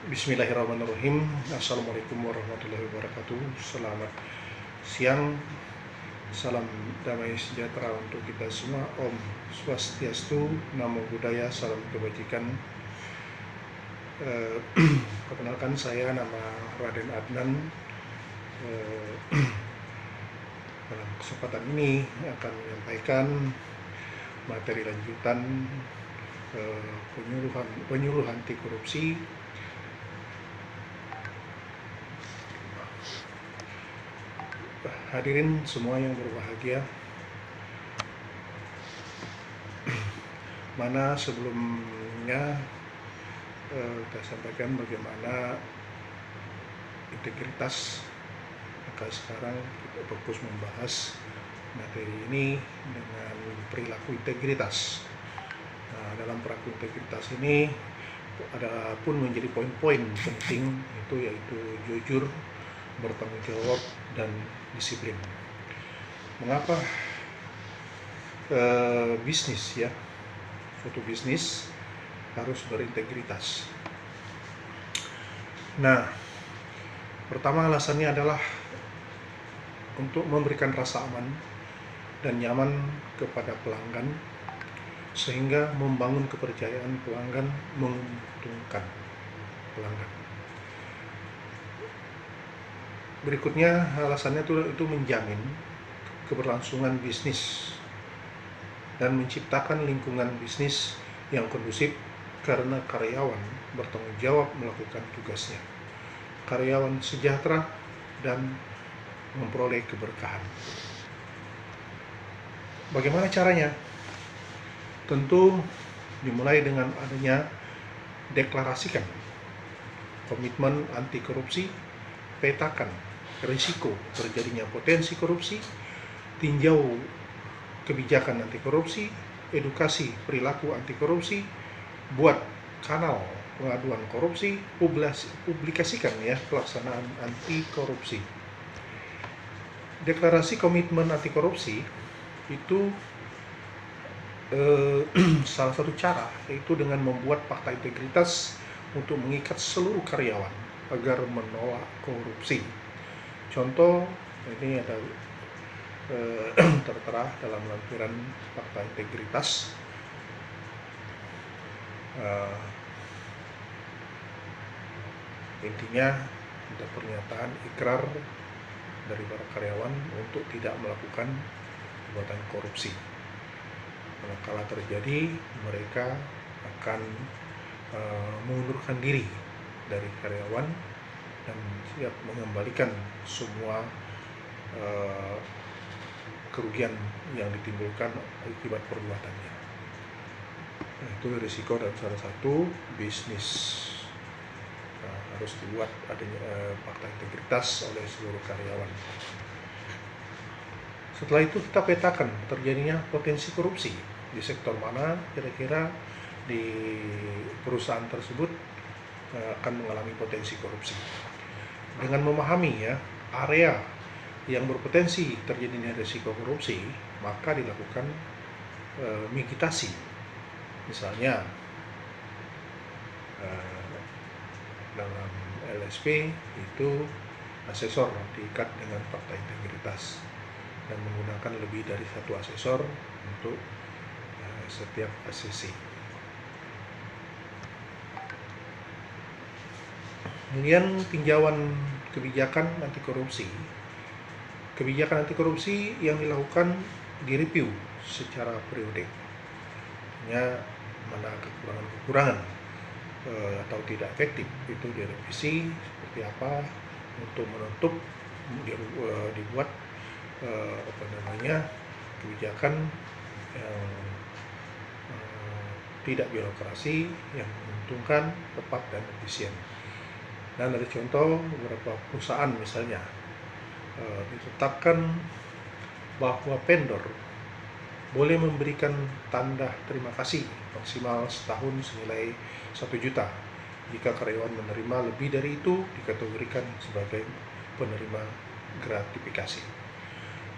Bismillahirrahmanirrahim. Assalamualaikum warahmatullahi wabarakatuh. Selamat siang. Salam damai sejahtera untuk kita semua. Om Swastiastu, Namo Buddhaya, salam kebajikan. Perkenalkan, saya nama Raden Adnan. Dalam kesempatan ini akan menyampaikan materi lanjutan penyuluh anti korupsi. Hadirin semua yang berbahagia, mana sebelumnya kita sampaikan bagaimana integritas, maka sekarang kita fokus membahas materi ini dengan perilaku integritas. Nah, dalam perilaku integritas ini ada pun menjadi poin-poin penting, itu yaitu jujur, bertanggung jawab, dan disiplin. Mengapa bisnis, ya, suatu bisnis harus berintegritas? Nah, pertama alasannya adalah untuk memberikan rasa aman dan nyaman kepada pelanggan, sehingga membangun kepercayaan pelanggan, menguntungkan pelanggan. Berikutnya alasannya itu menjamin keberlangsungan bisnis dan menciptakan lingkungan bisnis yang kondusif karena karyawan bertanggung jawab melakukan tugasnya. Karyawan sejahtera dan memperoleh keberkahan. Bagaimana caranya? Tentu dimulai dengan adanya deklarasikan komitmen anti korupsi, petakan risiko terjadinya potensi korupsi, tinjau kebijakan anti korupsi, edukasi perilaku anti korupsi, buat kanal pengaduan korupsi, publikasikan ya pelaksanaan anti korupsi. Deklarasi komitmen anti korupsi itu salah satu cara, yaitu dengan membuat fakta integritas untuk mengikat seluruh karyawan agar menolak korupsi. Contoh, ini ada tertera dalam lampiran fakta integritas. Intinya ada pernyataan ikrar dari para karyawan untuk tidak melakukan perbuatan korupsi. Kalau terjadi, mereka akan mengundurkan diri dari karyawan dan siap mengembalikan semua kerugian yang ditimbulkan akibat perbuatannya. Nah, itu risiko dan salah satu bisnis. Harus dibuat adanya fakta integritas oleh seluruh karyawan. Setelah itu kita petakan terjadinya potensi korupsi di sektor mana kira-kira di perusahaan tersebut akan mengalami potensi korupsi. Dengan memahami ya area yang berpotensi terjadinya risiko korupsi, maka dilakukan mitigasi. Misalnya dalam LSP itu asesor diikat dengan fakta integritas dan menggunakan lebih dari satu asesor untuk setiap asesi. Kemudian tinjauan kebijakan anti korupsi. Kebijakan anti korupsi yang dilakukan direview secara periodik. Mana kekurangan atau tidak efektif, itu direvisi seperti apa untuk menutup, dibuat kebijakan yang tidak birokrasi, yang menguntungkan, tepat, dan efisien. Dan dari contoh beberapa perusahaan misalnya ditetapkan bahwa vendor boleh memberikan tanda terima kasih maksimal setahun senilai 1 juta jika karyawan menerima lebih dari itu, dikategorikan sebagai penerima gratifikasi.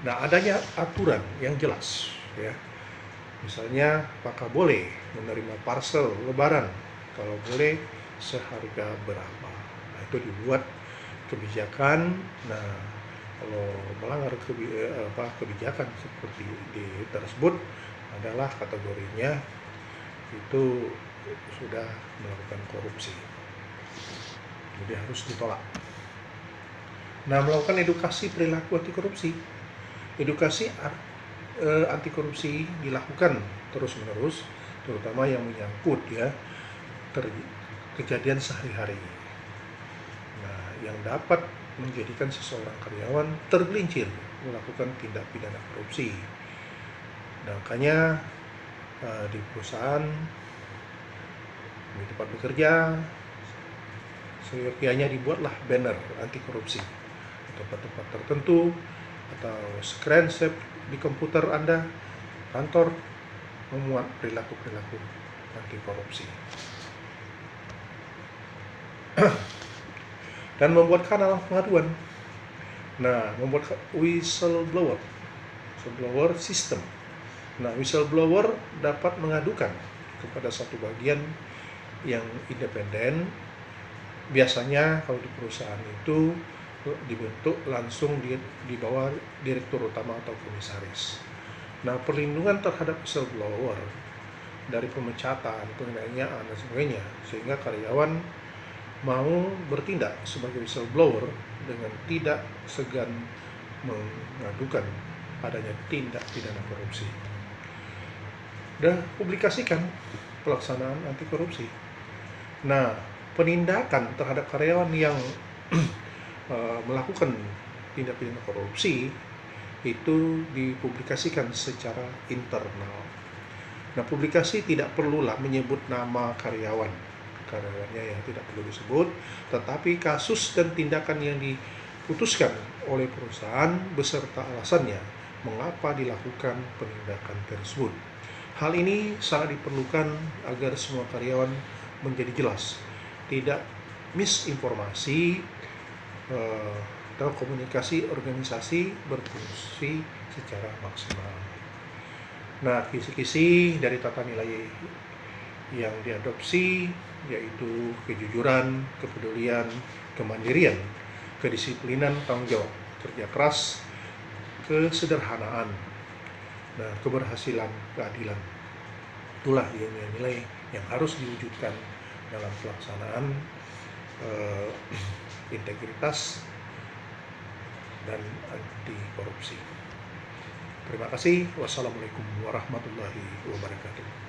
Nah, adanya aturan yang jelas, ya. Misalnya, apakah boleh menerima parcel lebaran? Kalau boleh, seharga berapa. Nah, itu dibuat kebijakan. Nah, kalau melanggar kebijakan seperti di tersebut adalah kategorinya itu sudah melakukan korupsi. Jadi harus ditolak. Nah, melakukan edukasi perilaku anti korupsi. Edukasi anti korupsi dilakukan terus-menerus, terutama yang menyangkut kejadian sehari-hari. Nah, yang dapat menjadikan seseorang karyawan tergelincir melakukan tindak pidana korupsi. Nah, makanya di perusahaan, di tempat bekerja, seyogyanya dibuatlah banner anti korupsi di tempat-tempat tertentu, atau screenshot di komputer Anda, kantor, memuat perilaku-perilaku anti korupsi. Dan membuat kanal pengaduan. Nah, membuat whistleblower system. Nah, whistleblower dapat mengadukan kepada satu bagian yang independen. Biasanya kalau di perusahaan itu dibentuk langsung di bawah direktur utama atau komisaris. Nah, perlindungan terhadap whistleblower dari pemecatan, penganiayaan, dan sebagainya, sehingga karyawan mau bertindak sebagai whistleblower dengan tidak segan mengadukan adanya tindak pidana korupsi. Dan publikasikan pelaksanaan anti korupsi. Nah, penindakan terhadap karyawan yang melakukan tindak pidana korupsi itu dipublikasikan secara internal. Nah, publikasi tidak perlulah menyebut nama karyawannya yang tidak perlu disebut, tetapi kasus dan tindakan yang diputuskan oleh perusahaan beserta alasannya mengapa dilakukan penindakan tersebut. Hal ini sangat diperlukan agar semua karyawan menjadi jelas, tidak misinformasi, atau komunikasi organisasi berfungsi secara maksimal. Nah, kisi-kisi dari tata nilai yang diadopsi yaitu kejujuran, kepedulian, kemandirian, kedisiplinan, tanggung jawab, kerja keras, kesederhanaan, nah, keberhasilan, keadilan. Itulah nilai-nilai yang harus diwujudkan dalam pelaksanaan integritas dan anti korupsi. Terima kasih. Wassalamualaikum warahmatullahi wabarakatuh.